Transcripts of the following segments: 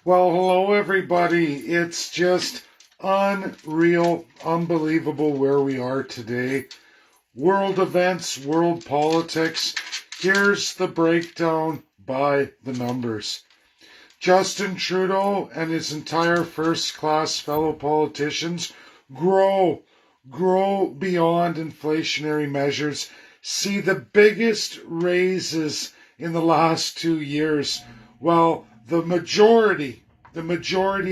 Well, hello everybody. It's just unreal, unbelievable where we are today. World events, world politics. Here's the breakdown by the numbers. Justin Trudeau and his entire first-class fellow politicians grow beyond inflationary measures, see the biggest raises in the last 2 years. Well, the majority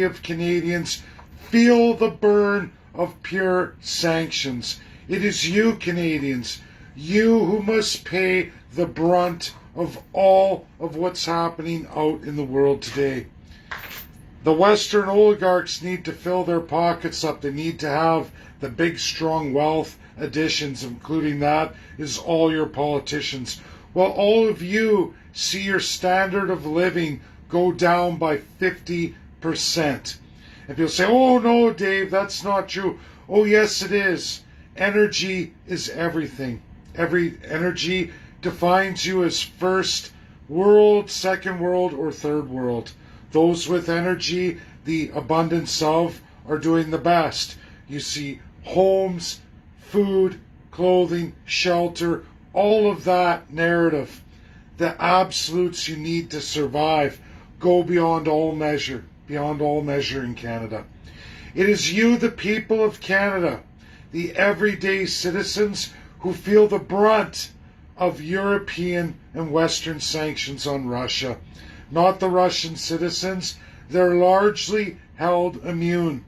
of Canadians feel the burn of pure sanctions. It is you, Canadians, you who must pay the brunt of all of what's happening out in the world today. The Western oligarchs need to fill their pockets up. They need to have the big, strong wealth additions, including that is all your politicians. Well, all of you see your standard of living go down by 50%. And people say, oh no, Dave, that's not true. Oh yes, it is. Energy is everything. Every energy defines you as first world, second world, or third world. Those with energy, the abundance of, are doing the best. You see homes, food, clothing, shelter, all of that narrative. The absolutes you need to survive go beyond all measure in Canada. It is you, the people of Canada, the everyday citizens who feel the brunt of European and Western sanctions on Russia. Not the Russian citizens. They're largely held immune.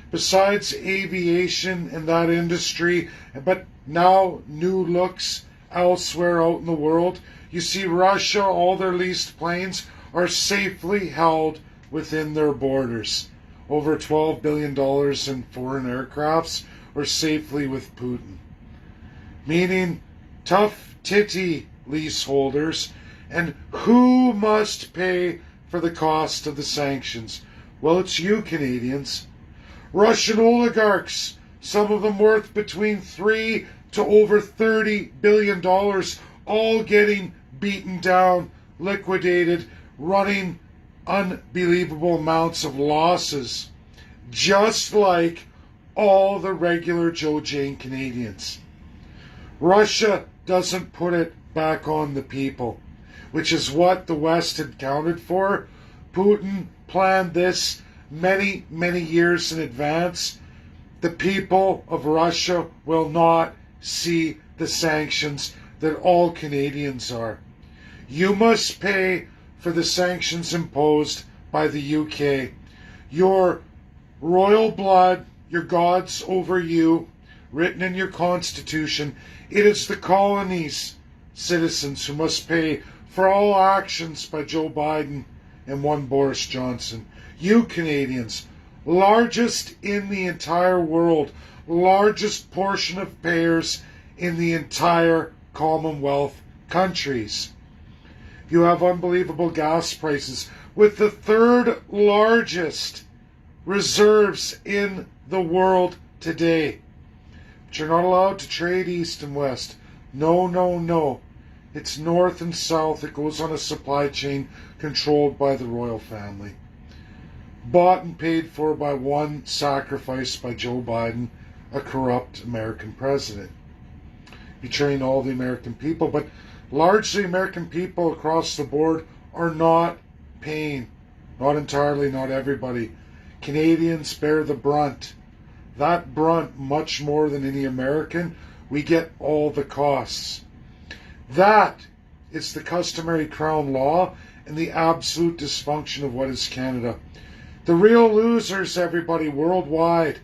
Besides aviation and that industry, but now new looks elsewhere out in the world, you see Russia, all their leased planes are safely held within their borders. Over $12 billion in foreign aircrafts are safely with Putin. Meaning tough titty leaseholders. And who must pay for the cost of the sanctions? Well, it's you, Canadians. Russian oligarchs, some of them worth between $3 to over $30 billion, all getting beaten down, liquidated, running unbelievable amounts of losses, just like all the regular Joe Jane Canadians. Russia doesn't put it back on the people, which is what the West had counted for. Putin planned this many, many years in advance. The people of Russia will not see the sanctions that all Canadians are. You must pay for the sanctions imposed by the UK. Your royal blood, your gods over you, written in your constitution, it is the colonies' citizens who must pay for all actions by Joe Biden and one Boris Johnson. You Canadians, largest in the entire world, largest portion of payers in the entire Commonwealth countries. You have unbelievable gas prices with the third largest reserves in the world today. But you're not allowed to trade east and west. No, no, no. It's north and south. It goes on a supply chain controlled by the royal family. Bought and paid for by one sacrifice by Joe Biden, a corrupt American president. Betraying all the American people, but largely American people across the board are not paying. Not entirely, not everybody. Canadians bear the brunt. That brunt much more than any American. We get all the costs. That is the customary Crown law and the absolute dysfunction of what is Canada. The real losers, everybody, worldwide,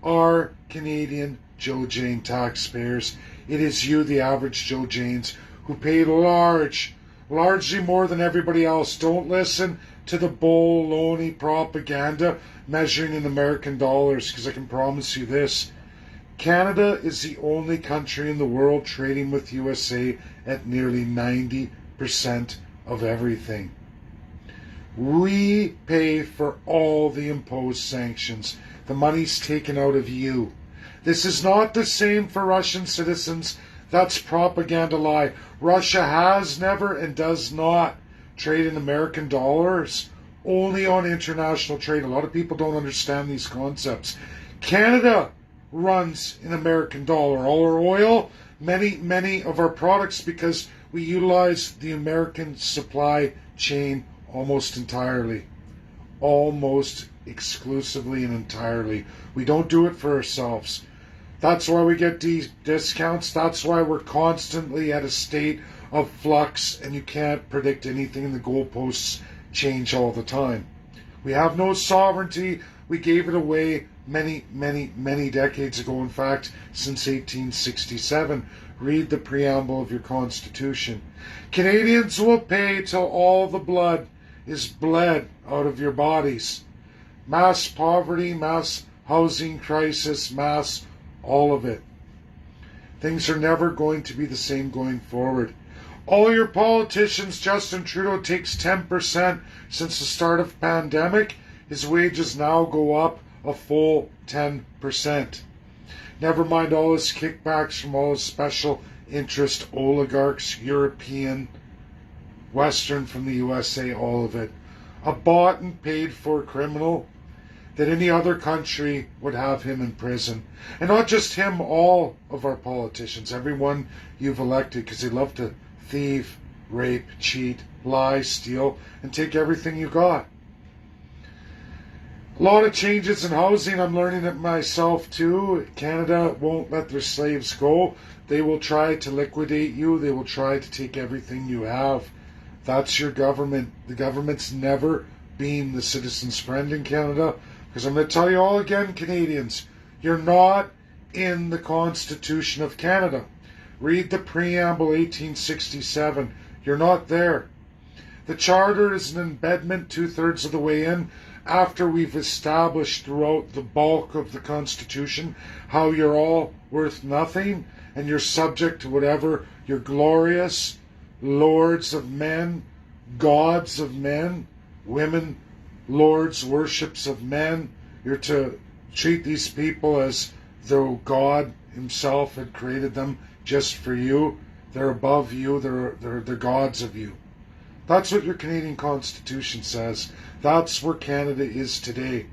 are Canadian Joe Jane taxpayers. It is you, the average Joe Janes, who paid largely more than everybody else. Don't listen to the baloney propaganda measuring in American dollars, because I can promise you this. Canada is the only country in the world trading with USA at nearly 90% of everything. We pay for all the imposed sanctions. The money's taken out of you. This is not the same for Russian citizens. That's propaganda lie. Russia has never and does not trade in American dollars only on international trade. A lot of people don't understand these concepts. Canada runs in American dollar. All our oil, many of our products, because we utilize the American supply chain almost entirely. Almost exclusively and entirely. We don't do it for ourselves. That's why we get discounts. That's why we're constantly at a state of flux, and you can't predict anything, and the goalposts change all the time. We have no sovereignty. We gave it away many decades ago. In fact, since 1867. Read the preamble of your Constitution. Canadians will pay till all the blood is bled out of your bodies. Mass poverty, mass housing crisis, mass all of it. Things are never going to be the same going forward. All your politicians, Justin Trudeau takes 10% since the start of the pandemic. His wages now go up a full 10%. Never mind all his kickbacks from all his special interest oligarchs, European, Western from the USA, all of it. A bought and paid for criminal that any other country would have him in prison. And not just him, all of our politicians, everyone you've elected, because they love to thieve, rape, cheat, lie, steal, and take everything you got. A lot of changes in housing. I'm learning it myself too. Canada won't let their slaves go. They will try to liquidate you. They will try to take everything you have. That's your government. The government's never been the citizen's friend in Canada. Because I'm going to tell you all again, Canadians, you're not in the Constitution of Canada. Read the preamble, 1867. You're not there. The Charter is an embedment 2/3 of the way in, after we've established throughout the bulk of the Constitution how you're all worth nothing and you're subject to whatever your glorious lords of men, gods of men, women, lords, worships of men. You're to treat these people as though God himself had created them just for you. They're above you. They're gods of you. That's what your Canadian Constitution says. That's where Canada is today.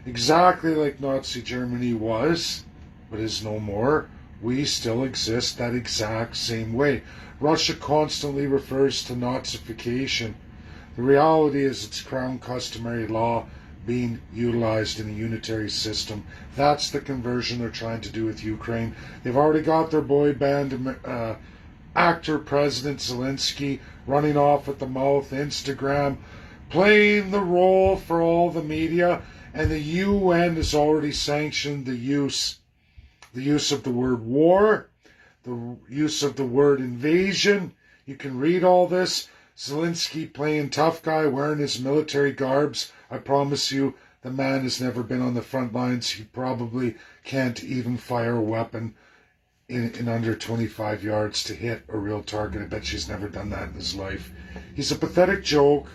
Exactly like Nazi Germany was, but is no more. We still exist that exact same way. Russia constantly refers to Nazification. The reality is it's crown customary law being utilized in a unitary system. That's the conversion they're trying to do with Ukraine. They've already got their boy band actor President Zelensky running off at the mouth, Instagram, playing the role for all the media, and the UN has already sanctioned the use of the word war, the use of the word invasion. You can read all this. Zelensky playing tough guy, wearing his military garbs. I promise you, the man has never been on the front lines. He probably can't even fire a weapon in under 25 yards to hit a real target. I bet she's never done that in his life. He's a pathetic joke.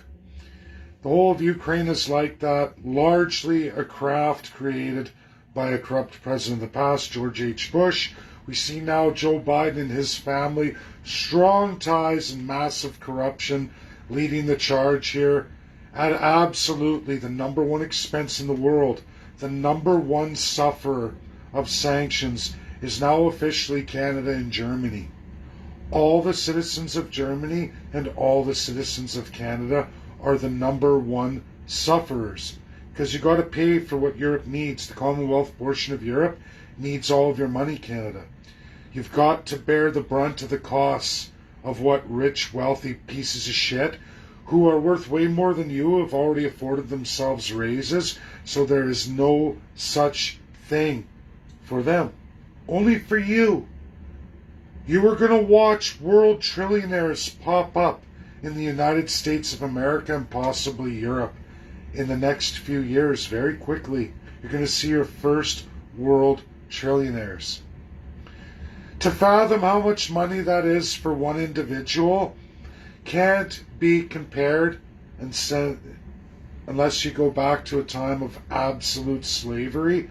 The whole of Ukraine is like that, largely a craft created by a corrupt president of the past, George H. Bush. We see now Joe Biden and his family, strong ties and massive corruption, leading the charge here at absolutely the number one expense in the world. The number one sufferer of sanctions is now officially Canada and Germany. All the citizens of Germany and all the citizens of Canada are the number one sufferers, because you got to pay for what Europe needs. The Commonwealth portion of Europe needs all of your money, Canada. You've got to bear the brunt of the costs of what rich, wealthy pieces of shit who are worth way more than you have already afforded themselves raises, so there is no such thing for them. Only for you. You are going to watch world trillionaires pop up in the United States of America and possibly Europe in the next few years. Very quickly, you're going to see your first world trillionaires. To fathom how much money that is for one individual can't be compared and said, unless you go back to a time of absolute slavery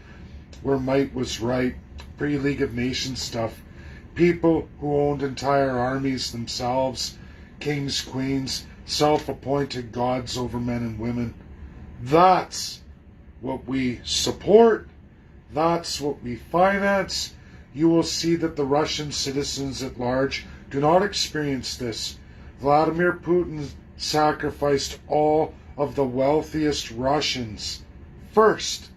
where might was right, pre-League of Nations stuff. People who owned entire armies themselves, kings, queens, self-appointed gods over men and women. That's what we support. That's what we finance. You will see that the Russian citizens at large do not experience this. Vladimir Putin sacrificed all of the wealthiest Russians first.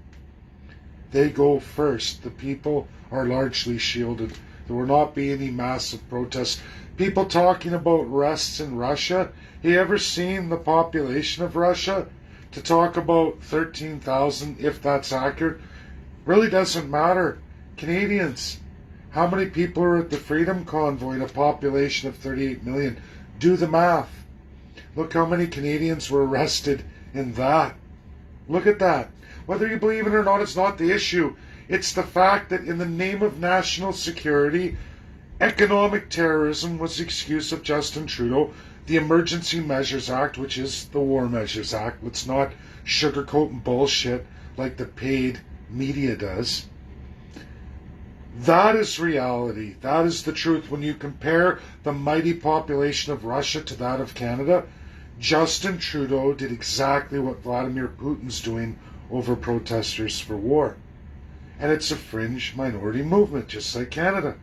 They go first. The people are largely shielded. There will not be any massive protests. People talking about arrests in Russia. Have you ever seen the population of Russia? To talk about 13,000, if that's accurate, really doesn't matter. Canadians, how many people are at the Freedom Convoy in a population of 38 million? Do the math. Look how many Canadians were arrested in that. Look at that. Whether you believe it or not, it's not the issue. It's the fact that in the name of national security, economic terrorism was the excuse of Justin Trudeau. The Emergency Measures Act, which is the War Measures Act. Let's not sugarcoat and bullshit like the paid media does. That is reality. That is the truth. When you compare the mighty population of Russia to that of Canada, Justin Trudeau did exactly what Vladimir Putin's doing over protesters for war. And it's a fringe minority movement, just like Canada.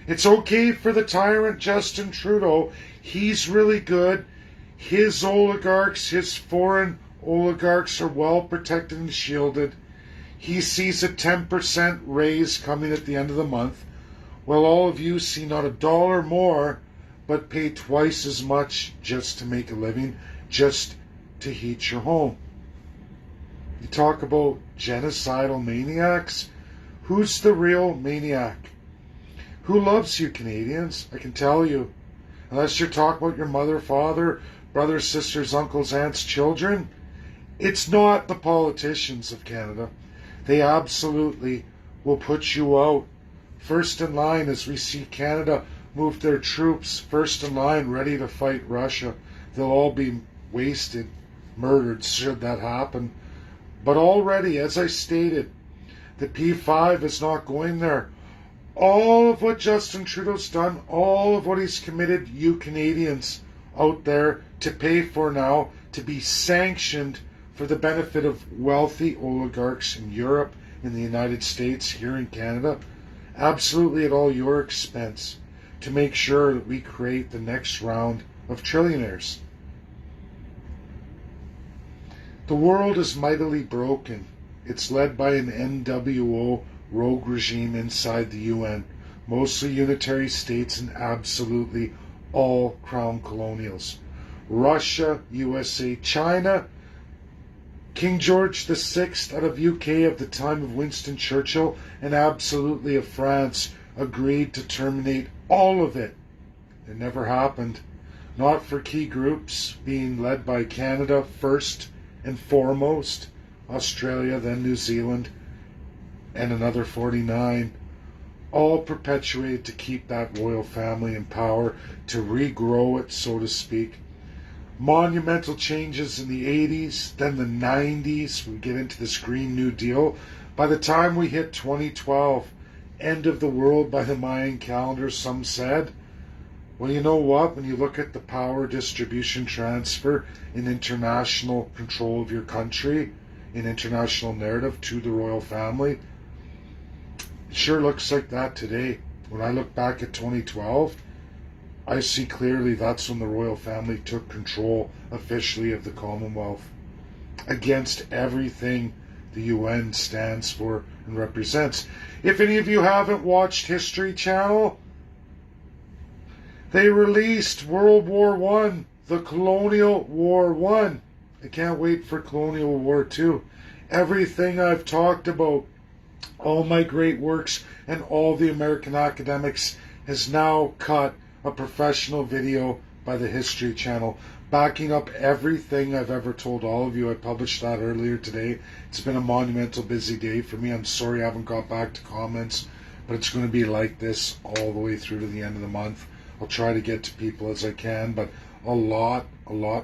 It's okay for the tyrant Justin Trudeau. He's really good. His oligarchs, his foreign oligarchs are well protected and shielded. He sees a 10% raise coming at the end of the month, while all of you see not $1 more, but pay twice as much just to make a living, just to heat your home. You talk about genocidal maniacs. Who's the real maniac? Who loves you, Canadians? I can tell you. Unless you're talking about your mother, father, brothers, sisters, uncles, aunts, children, it's not the politicians of Canada. They absolutely will put you out. First in line as we see Canada move their troops, first in line ready to fight Russia. They'll all be wasted, murdered should that happen. But already, as I stated, the P5 is not going there. All of what Justin Trudeau's done, all of what he's committed, you Canadians out there to pay for now, to be sanctioned for the benefit of wealthy oligarchs in Europe, in the United States, here in Canada, absolutely at all your expense, to make sure that we create the next round of trillionaires. The world is mightily broken. It's led by an NWO rogue regime inside the UN, mostly unitary states and absolutely all crown colonials. Russia, USA, China, King George VI out of UK of the time of Winston Churchill, and absolutely of France, agreed to terminate all of it. It never happened. Not for key groups being led by Canada first and foremost, Australia, then New Zealand, and another 49, all perpetuated to keep that royal family in power, to regrow it, so to speak. Monumental changes in the 80s, then the 90s, we get into this Green New Deal. By the time we hit 2012, end of the world by the Mayan calendar, some said. Well, you know what? When you look at the power distribution transfer in international control of your country, in international narrative to the royal family, it sure looks like that today. When I look back at 2012, I see clearly that's when the royal family took control officially of the Commonwealth, against everything the UN stands for and represents. If any of you haven't watched History Channel, they released World War I, the Colonial War I. I can't wait for Colonial War II. Everything I've talked about, all my great works, and all the American academics has now cut a professional video by the History Channel, backing up everything I've ever told all of you. I published that earlier today. It's been a monumental busy day for me. I'm sorry I haven't got back to comments, but it's going to be like this all the way through to the end of the month. I'll try to get to people as I can, but a lot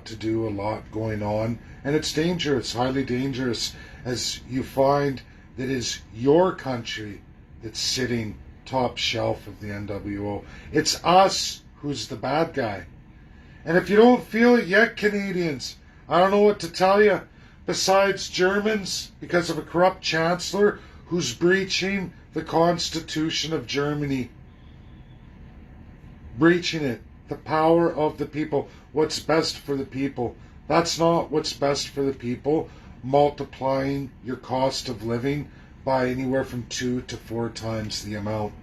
to do, a lot going on, and it's dangerous, highly dangerous, as you find that is your country that's sitting top shelf of the NWO. It's us who's the bad guy. And if you don't feel it yet, Canadians, I don't know what to tell you. Besides Germans, because of a corrupt chancellor who's breaching the Constitution of Germany. Breaching it. The power of the people. What's best for the people. That's not what's best for the people. Multiplying your cost of living by anywhere from 2 to 4 times the amount.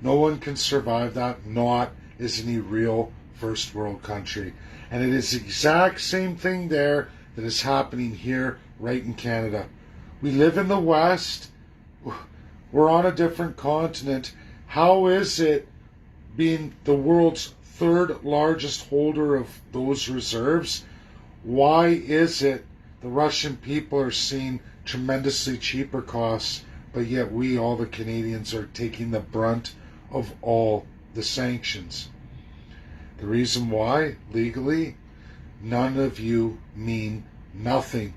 No one can survive that, not as any real first world country. And it is the exact same thing there that is happening here right in Canada. We live in the West. We're on a different continent. How is it, being the world's third largest holder of those reserves, why is it the Russian people are seeing tremendously cheaper costs, but yet we, all the Canadians, are taking the brunt of all the sanctions? The reason why, legally, none of you mean nothing.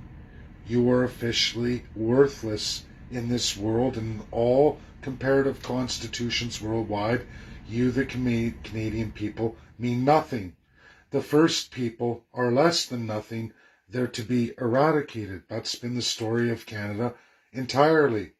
You are officially worthless in this world, and all comparative constitutions worldwide. You, the Canadian people, mean nothing. The first people are less than nothing. They're to be eradicated. That's been the story of Canada entirely.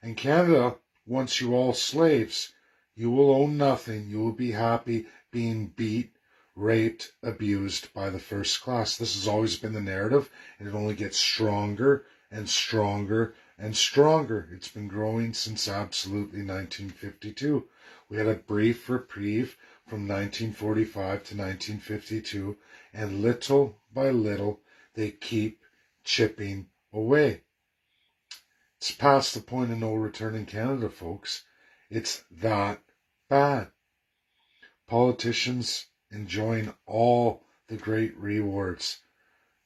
And Canada wants you all slaves. You will own nothing. You will be happy being beat, raped, abused by the first class. This has always been the narrative, and it only gets stronger and stronger and stronger. It's been growing since absolutely 1952. We had a brief reprieve from 1945 to 1952, and little by little, they keep chipping away. It's past the point of no return in Canada, folks. It's that bad. Politicians enjoying all the great rewards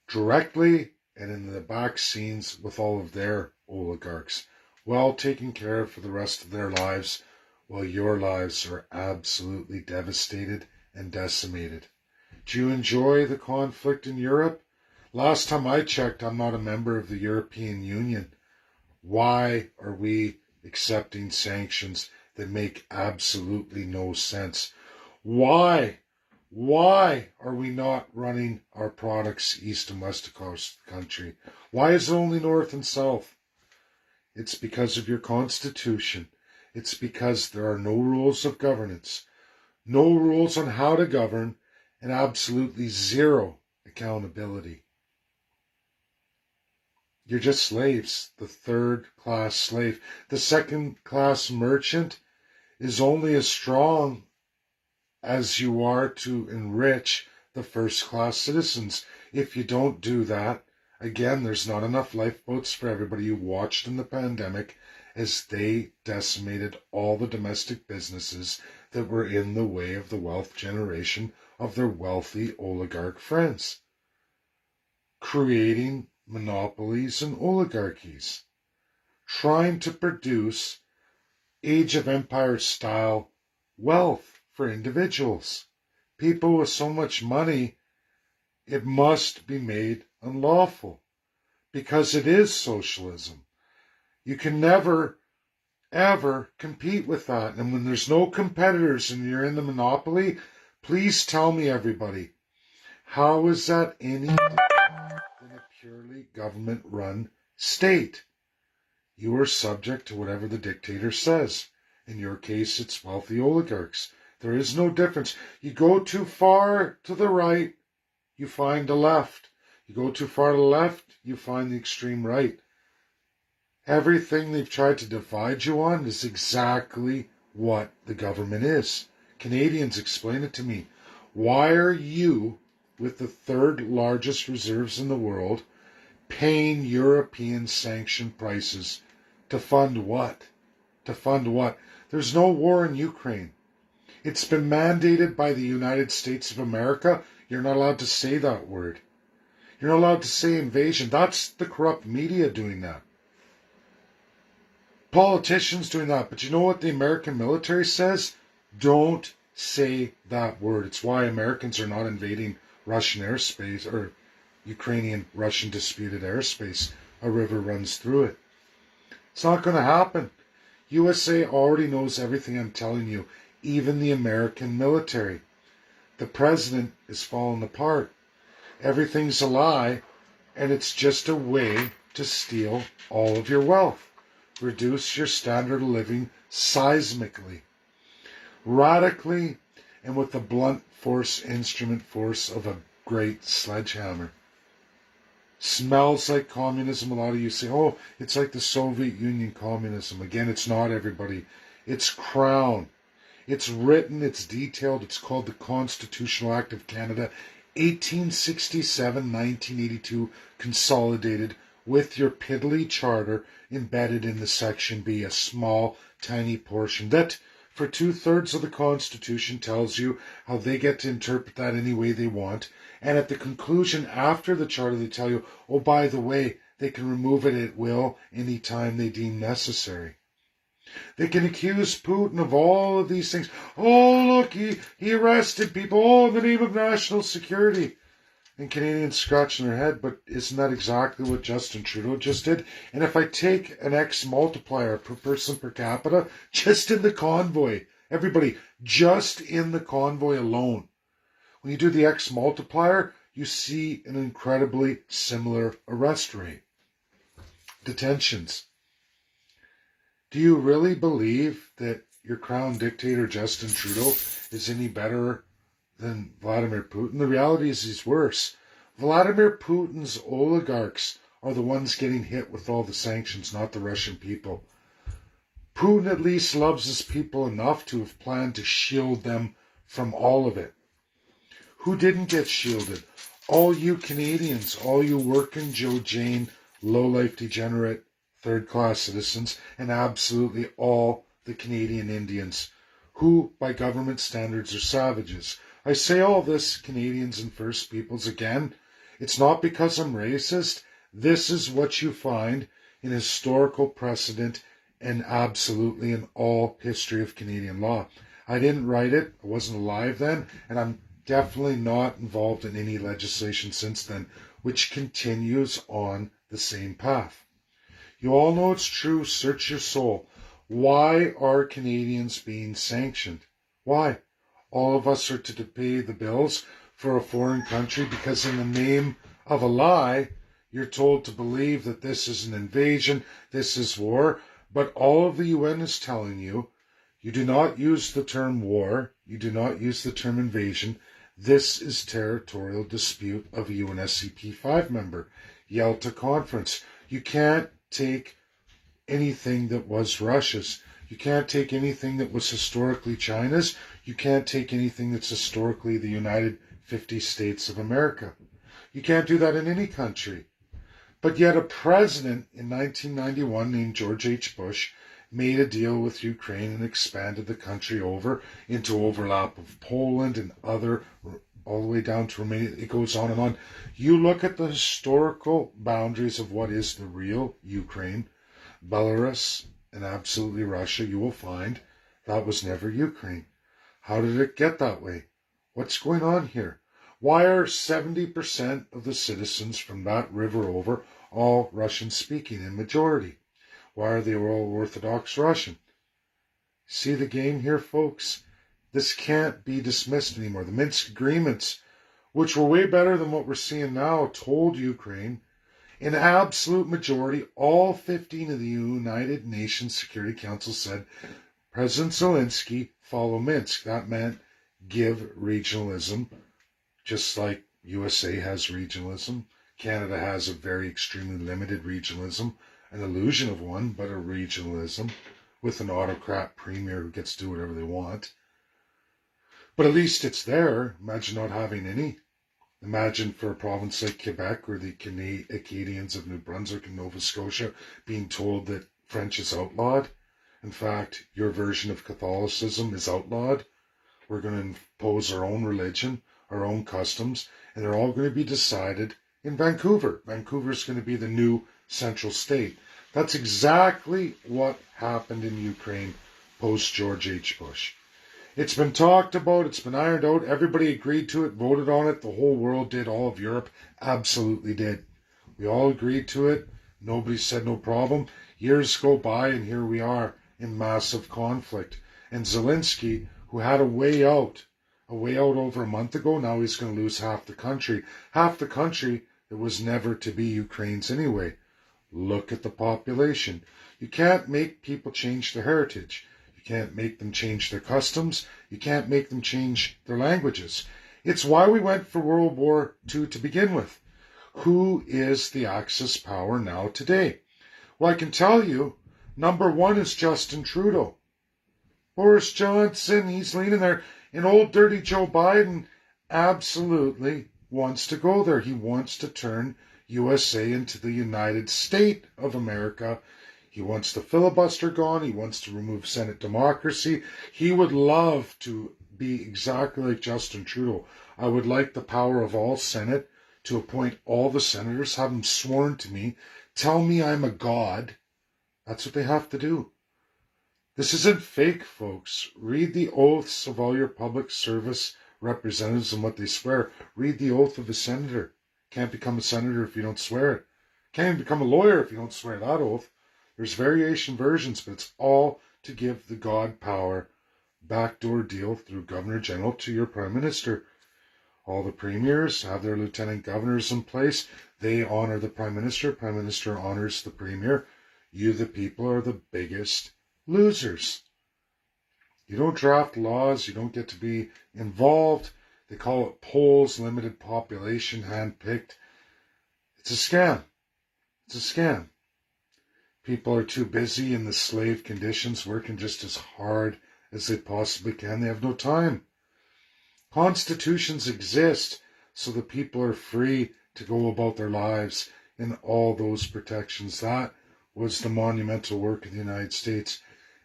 directly and in the back scenes with all of their oligarchs, well taken care of for the rest of their lives, while your lives are absolutely devastated and decimated. Do you enjoy the conflict in Europe? Last time I checked, I'm not a member of the European Union. Why are we accepting sanctions that make absolutely no sense? Why are we not running our products east and west across the country? Why is it only north and south? It's because of your Constitution. It's because there are no rules of governance, no rules on how to govern, and absolutely zero accountability. You're just slaves, the third-class slave. The second-class merchant is only as strong as you are to enrich the first-class citizens. If you don't do that, again, there's not enough lifeboats for everybody. You watched in the pandemic as they decimated all the domestic businesses that were in the way of the wealth generation of their wealthy oligarch friends, creating monopolies and oligarchies, trying to produce Age of Empire style wealth for individuals. People with so much money, it must be made unlawful because it is socialism. You can never, ever compete with that. And when there's no competitors and you're in the monopoly, please tell me, everybody, how is that any different than a purely government-run state? You are subject to whatever the dictator says. In your case, it's wealthy oligarchs. There is no difference. You go too far to the right, you find a left. You go too far to the left, you find the extreme right. Everything they've tried to divide you on is exactly what the government is. Canadians, explain it to me. Why are you, with the third largest reserves in the world, paying European sanctioned prices? To fund what? To fund what? There's no war in Ukraine. It's been mandated by the United States of America. You're not allowed to say that word. You're not allowed to say invasion. That's the corrupt media doing that. Politicians doing that. But you know what the American military says? Don't say that word. It's why Americans are not invading Russian airspace or Ukrainian-Russian disputed airspace. A river runs through it. It's not going to happen. USA already knows everything I'm telling you, even the American military. The president is falling apart. Everything's a lie, and it's just a way to steal all of your wealth. Reduce your standard of living seismically, radically, and with the blunt instrument force of a great sledgehammer. Smells like communism. A lot of you say, oh, it's like the Soviet Union communism. Again, it's not, everybody. It's crown. It's written, it's detailed, it's called the Constitutional Act of Canada, 1867-1982, consolidated with your piddly charter embedded in the Section B, a small, tiny portion that, for 2/3 of the Constitution, tells you how they get to interpret that any way they want. And at the conclusion, after the charter, they tell you, oh, by the way, they can remove it at will any time they deem necessary. They can accuse Putin of all of these things. Oh, look, he arrested people. Oh, in the name of national security. And Canadians scratching their head, but isn't that exactly what Justin Trudeau just did? And if I take an X multiplier per person per capita, just in the convoy, everybody, just in the convoy alone, when you do the X multiplier, you see an incredibly similar arrest rate. Detentions. Do you really believe that your crown dictator, Justin Trudeau, is any better than Vladimir Putin? The reality is he's worse. Vladimir Putin's oligarchs are the ones getting hit with all the sanctions, not the Russian people. Putin at least loves his people enough to have planned to shield them from all of it. Who didn't get shielded? All you Canadians, all you working Joe Jane, low-life degenerate, third-class citizens, and absolutely all the Canadian Indians, who, by government standards, are savages. I say all this, Canadians and First Peoples, again, it's not because I'm racist. This is what you find in historical precedent and absolutely in all history of Canadian law. I didn't write it, I wasn't alive then, and I'm definitely not involved in any legislation since then, which continues on the same path. You all know it's true. Search your soul. Why are Canadians being sanctioned? Why? All of us are to pay the bills for a foreign country because in the name of a lie, you're told to believe that this is an invasion, this is war, but all of the UN is telling you, you do not use the term war, you do not use the term invasion. This is territorial dispute of a UNSCP 5 member. Yalta Conference. You can't take anything that was Russia's. You can't take anything that was historically China's. You can't take anything that's historically the United 50 States of America. You can't do that in any country. But yet a president in 1991 named George H. Bush made a deal with Ukraine and expanded the country over into overlap of Poland and other, all the way down to Romania. It goes on and on. You look at the historical boundaries of what is the real Ukraine, Belarus, and absolutely Russia, you will find that was never Ukraine. How did it get that way? What's going on here? Why are 70% of the citizens from that river over all Russian speaking in majority? Why are they all Orthodox Russian? See the game here, folks? This can't be dismissed anymore. The Minsk agreements, which were way better than what we're seeing now, told Ukraine, in absolute majority, all 15 of the United Nations Security Council said, President Zelensky, follow Minsk. That meant give regionalism, just like USA has regionalism. Canada has a very extremely limited regionalism, an illusion of one, but a regionalism with an autocrat premier who gets to do whatever they want. But at least it's there. Imagine not having any. Imagine for a province like Quebec or the Acadians of New Brunswick and Nova Scotia being told that French is outlawed. In fact, your version of Catholicism is outlawed. We're going to impose our own religion, our own customs, and they're all going to be decided in Vancouver. Vancouver's going to be the new central state. That's exactly what happened in Ukraine post George H. Bush. It's been talked about, it's been ironed out, everybody agreed to it, voted on it, the whole world did, all of Europe absolutely did. We all agreed to it, nobody said no problem. Years go by and here we are in massive conflict. And Zelensky, who had a way out, a way out over a month ago. Now he's going to lose half the country. Half the country that was never to be Ukraine's anyway. Look at the population. You can't make people change their heritage. You can't make them change their customs. You can't make them change their languages. It's why we went for World War II to begin with. Who is the Axis power now today? Well, I can tell you, number one is Justin Trudeau. Boris Johnson, he's leaning there. And old dirty Joe Biden absolutely wants to go there. He wants to turn USA into the United States of America. He wants the filibuster gone. He wants to remove Senate democracy. He would love to be exactly like Justin Trudeau. I would like the power of all Senate to appoint all the senators, have them sworn to me, tell me I'm a god. That's what they have to do. This isn't fake, folks. Read the oaths of all your public service representatives and what they swear. Read the oath of a senator. Can't become a senator if you don't swear it. Can't even become a lawyer if you don't swear that oath. There's variation versions, but it's all to give the God power, backdoor deal through Governor General to your Prime Minister. All the premiers have their lieutenant governors in place. They honor the Prime Minister. Prime Minister honors the Premier. You, the people, are the biggest losers. You don't draft laws. You don't get to be involved. They call it polls, limited population, handpicked. It's a scam. It's a scam. People are too busy in the slave conditions, working just as hard as they possibly can. They have no time. Constitutions exist so the people are free to go about their lives in all those protections. That was the monumental work of the United States.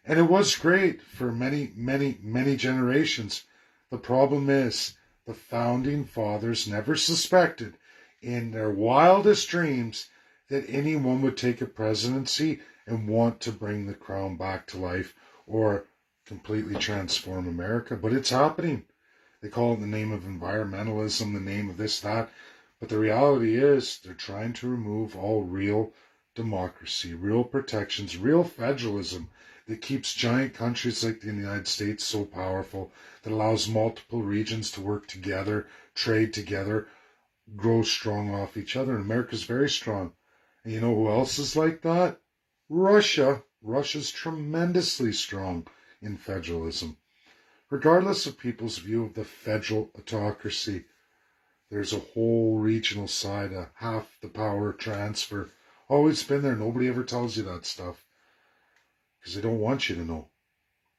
And it was great for many, many, many generations. The problem is the founding fathers never suspected in their wildest dreams that anyone would take a presidency and want to bring the crown back to life or completely transform America. But it's happening. They call it the name of environmentalism, the name of this, that. But the reality is they're trying to remove all real democracy, real protections, real federalism that keeps giant countries like the United States so powerful, that allows multiple regions to work together, trade together, grow strong off each other. And America's very strong. And you know who else is like that? Russia. Russia's tremendously strong in federalism. Regardless of people's view of the federal autocracy, there's a whole regional side, a half the power transfer. Always been there. Nobody ever tells you that stuff because they don't want you to know.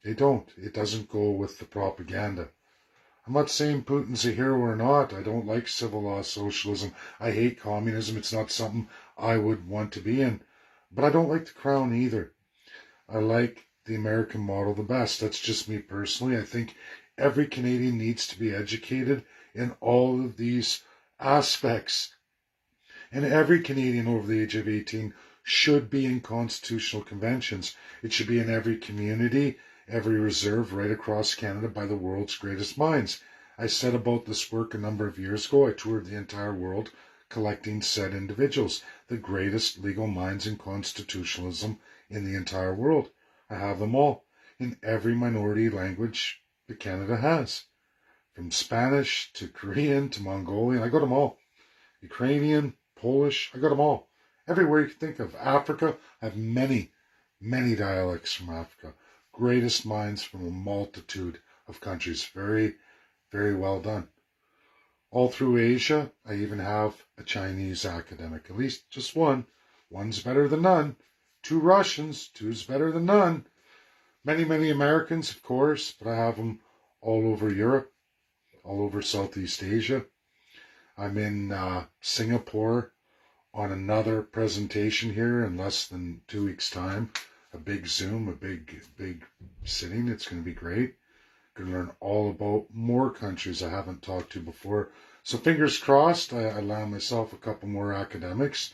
They don't. It doesn't go with the propaganda. I'm not saying Putin's a hero or not. I don't like civil law socialism. I hate communism. It's not something I would want to be in. But I don't like the crown either. I like the American model the best. That's just me personally. I think every Canadian needs to be educated in all of these aspects. And every Canadian over the age of 18 should be in constitutional conventions. It should be in every community, every reserve right across Canada by the world's greatest minds. I said about this work a number of years ago. I toured the entire world collecting said individuals, the greatest legal minds in constitutionalism in the entire world. I have them all in every minority language that Canada has. From Spanish to Korean to Mongolian, I got them all. Ukrainian, Polish, I got them all. Everywhere you can think of. Africa, I have many, many dialects from Africa. Greatest minds from a multitude of countries. Very, very well done. All through Asia, I even have a Chinese academic. At least just one. One's better than none. 2 Russians, 2's better than none. Many, many Americans, of course, but I have them all over Europe, all over Southeast Asia. I'm in Singapore on another presentation here in less than 2 weeks' time. A big Zoom, a big sitting. It's going to be great. Going to learn all about more countries I haven't talked to before. So fingers crossed, I land myself a couple more academics.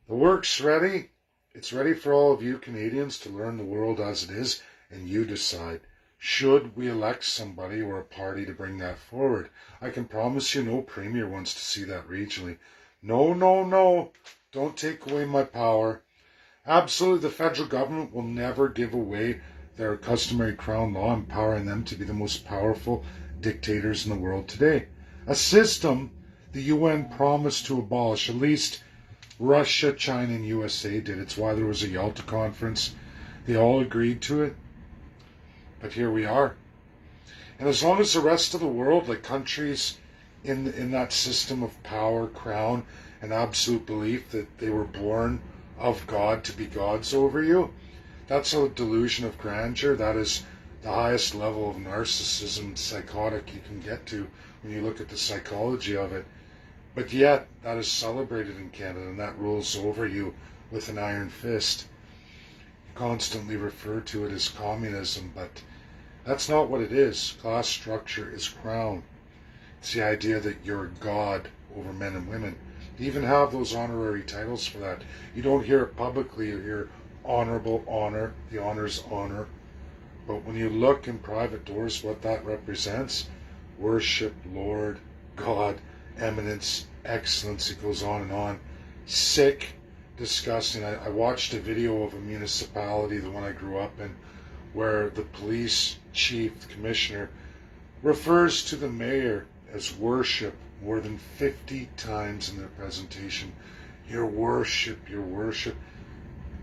The work's ready. It's ready for all of you Canadians to learn the world as it is, and you decide, should we elect somebody or a party to bring that forward? I can promise you no premier wants to see that regionally. No, no, no. Don't take away my power. Absolutely, the federal government will never give away their customary crown law, empowering them to be the most powerful dictators in the world today. A system the UN promised to abolish. At least Russia, China, and USA did. It's why there was a Yalta conference. They all agreed to it. But here we are. And as long as the rest of the world, like countries in that system of power, crown, and absolute belief that they were born of God to be gods over you, that's a delusion of grandeur. That is the highest level of narcissism, psychotic you can get to when you look at the psychology of it. But yet, that is celebrated in Canada, and that rules over you with an iron fist. You constantly refer to it as communism, but that's not what it is. Class structure is crown. It's the idea that you're a god over men and women. You even have those honorary titles for that. You don't hear it publicly. You hear honorable honor. The honor's honor. But when you look in private doors, what that represents, worship, Lord, God, eminence, excellence, it goes on and on. Sick, disgusting. I watched a video of a municipality, the one I grew up in, where the police chief, the commissioner, refers to the mayor as worship more than 50 times in their presentation. Your worship, your worship.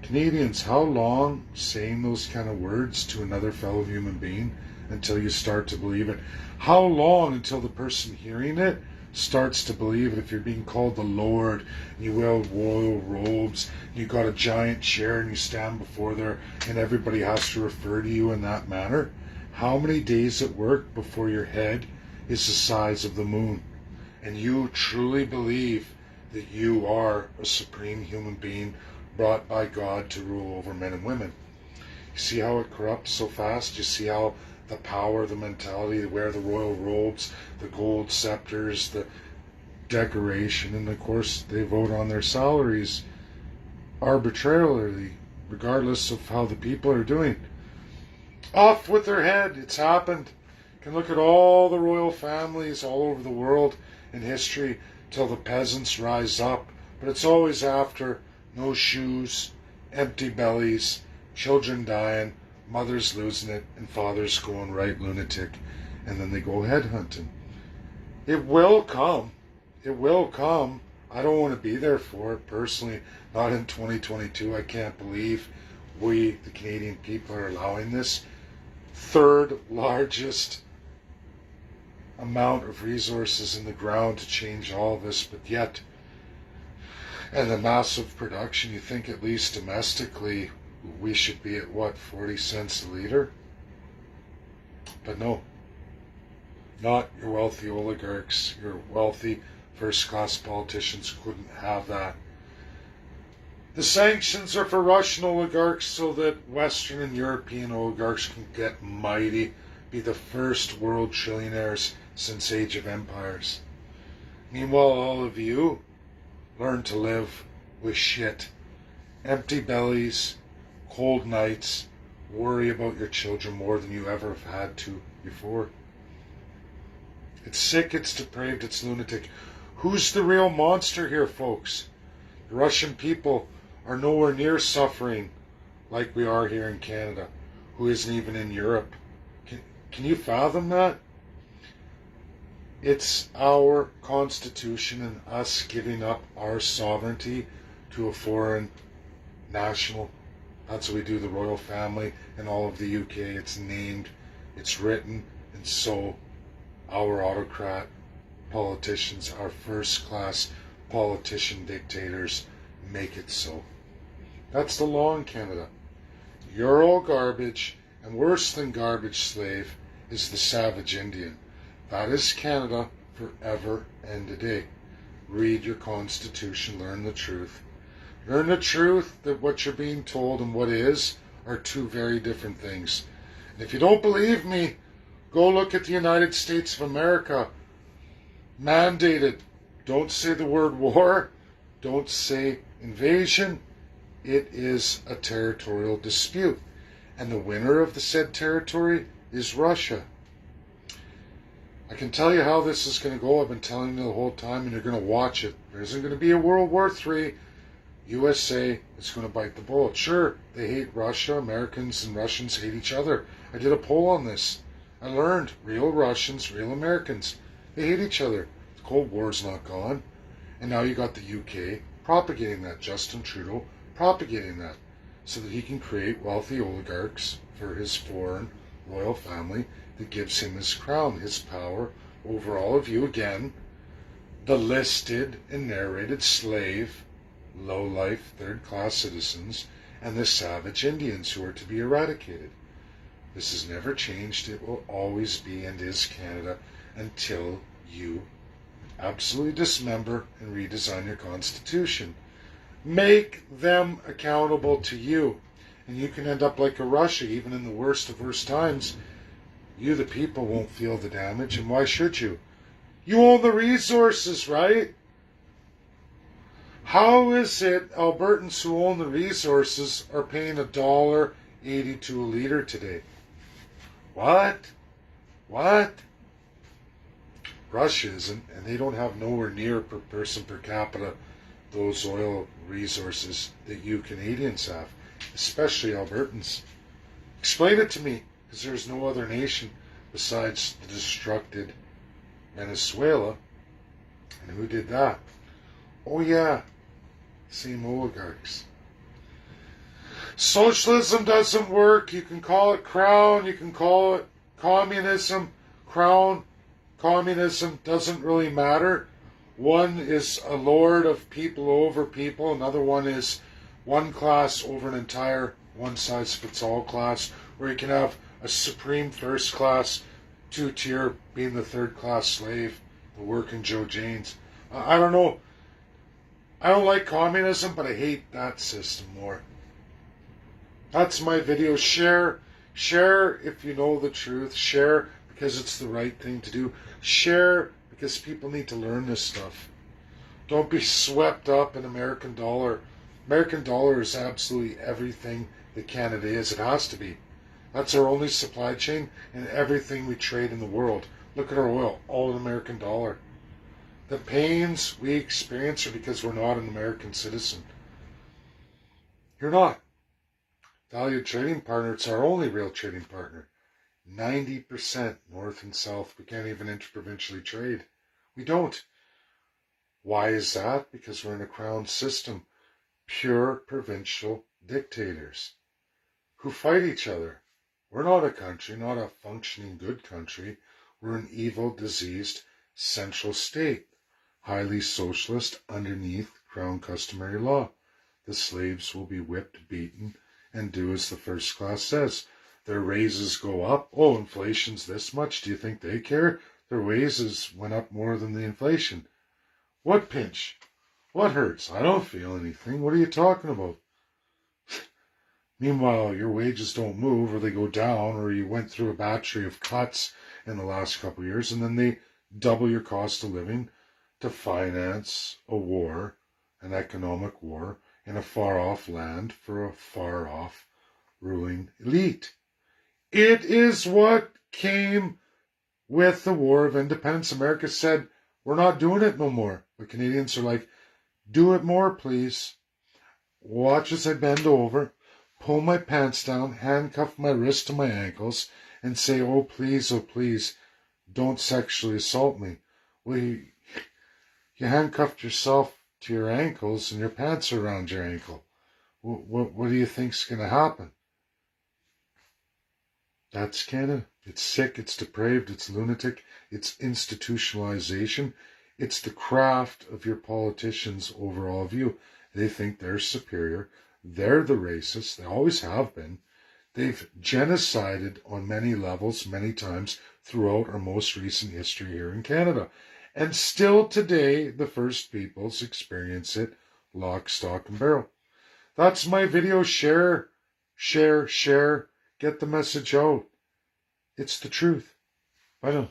Canadians, how long saying those kind of words to another fellow human being until you start to believe it? How long until the person hearing it starts to believe it? If you're being called the Lord, and you wear royal robes, and you got a giant chair, and you stand before there, and everybody has to refer to you in that manner, how many days at work before your head is the size of the moon, and you truly believe that you are a supreme human being brought by God to rule over men and women? You see how it corrupts so fast? You see how the power, the mentality, they wear the royal robes, the gold scepters, the decoration, and of course they vote on their salaries arbitrarily, regardless of how the people are doing. Off with their head. It's happened. You can look at all the royal families all over the world in history till the peasants rise up, but it's always after no shoes, empty bellies, children dying, mothers losing it, and fathers going right lunatic, and then they go headhunting. It will come. It will come. I don't want to be there for it personally. Not in 2022. I can't believe we, the Canadian people, are allowing this. Third largest amount of resources in the ground to change all of this, but yet, and the massive production, you think at least domestically we should be at what, 40 cents a liter? But no, not your wealthy oligarchs. Your wealthy first-class politicians couldn't have that. The sanctions are for Russian oligarchs so that Western and European oligarchs can get mighty, be the first world trillionaires since Age of Empires. Meanwhile, all of you learn to live with shit. Empty bellies, cold nights, worry about your children more than you ever have had to before. It's sick, it's depraved, it's lunatic. Who's the real monster here, folks? The Russian people are nowhere near suffering like we are here in Canada, who isn't even in Europe. Can you fathom that? It's our Constitution and us giving up our sovereignty to a foreign national. That's what we do, the royal family and all of the UK. It's named, it's written, and so our autocrat politicians, our first-class politician dictators, make it so. That's the law in Canada. You're all garbage, and worse than garbage slave is the savage Indian. That is Canada forever and a day. Read your Constitution, learn the truth. Learn the truth that what you're being told and what is are two very different things. And if you don't believe me, go look at the United States of America. Mandated. Don't say the word war. Don't say invasion. It is a territorial dispute. And the winner of the said territory is Russia. I can tell you how this is going to go. I've been telling you the whole time, and you're going to watch it. There isn't going to be a World War III. USA is going to bite the bullet. Sure, they hate Russia. Americans and Russians hate each other. I did a poll on this. I learned real Russians, real Americans, they hate each other. The Cold War's not gone. And now you got the UK propagating that, Justin Trudeau propagating that, so that he can create wealthy oligarchs for his foreign royal family that gives him his crown, his power over all of you again, the listed and narrated slave, low-life, third-class citizens, and the savage Indians who are to be eradicated. This has never changed. It will always be and is Canada until you absolutely dismember and redesign your constitution. Make them accountable to you. And you can end up like a Russia, even in the worst of worst times. You, the people, won't feel the damage, and why should you? You own the resources, right? How is it Albertans who own the resources are paying $1.82 a litre today? What? What? Russia isn't, and they don't have nowhere near per person per capita those oil resources that you Canadians have, especially Albertans. Explain it to me, because there's no other nation besides the destructed Venezuela. And who did that? Oh yeah, same oligarchs. Socialism doesn't work. You can call it crown, you can call it communism, crown, communism, doesn't really matter. One is a lord of people over people. Another one is one class over an entire one-size-fits-all class, where you can have a supreme first class, two-tier being the third-class slave, the working Joe Janes. I don't know. I don't like communism, but I hate that system more. That's my video. Share if you know the truth. Share because it's the right thing to do. Share because people need to learn this stuff. Don't be swept up in American dollar. American dollar is absolutely everything that Canada is. It has to be. That's our only supply chain and everything we trade in the world. Look at our oil, all in American dollar. The pains we experience are because we're not an American citizen. You're not. Valued trading partner, it's our only real trading partner. 90% north and south. We can't even interprovincially trade. We don't. Why is that? Because we're in a crown system. Pure provincial dictators who fight each other. We're not a country, not a functioning good country. We're an evil, diseased central state. Highly socialist underneath crown customary law. The slaves will be whipped, beaten, and do as the first class says. Their raises go up. Oh, inflation's this much. Do you think they care? Their raises went up more than the inflation. What pinch? What hurts? I don't feel anything. What are you talking about? Meanwhile, your wages don't move, or they go down, or you went through a battery of cuts in the last couple of years, and then they double your cost of living to finance a war, an economic war, in a far-off land for a far-off ruling elite. It is what came with the War of Independence. America said, we're not doing it no more. The Canadians are like, do it more, please. Watch as I bend over, pull my pants down, handcuff my wrists to my ankles, and say, oh, please, don't sexually assault me. Well, you handcuffed yourself to your ankles and your pants are around your ankle. What do you think's going to happen? That's Canada. It's sick, it's depraved, it's lunatic, it's institutionalization. It's the craft of your politicians over all of you. They think they're superior. They're the racists. They always have been. They've genocided on many levels, many times throughout our most recent history here in Canada. And still today, the First Peoples experience it lock, stock, and barrel. That's my video. Share. Get the message out. It's the truth. Bye now.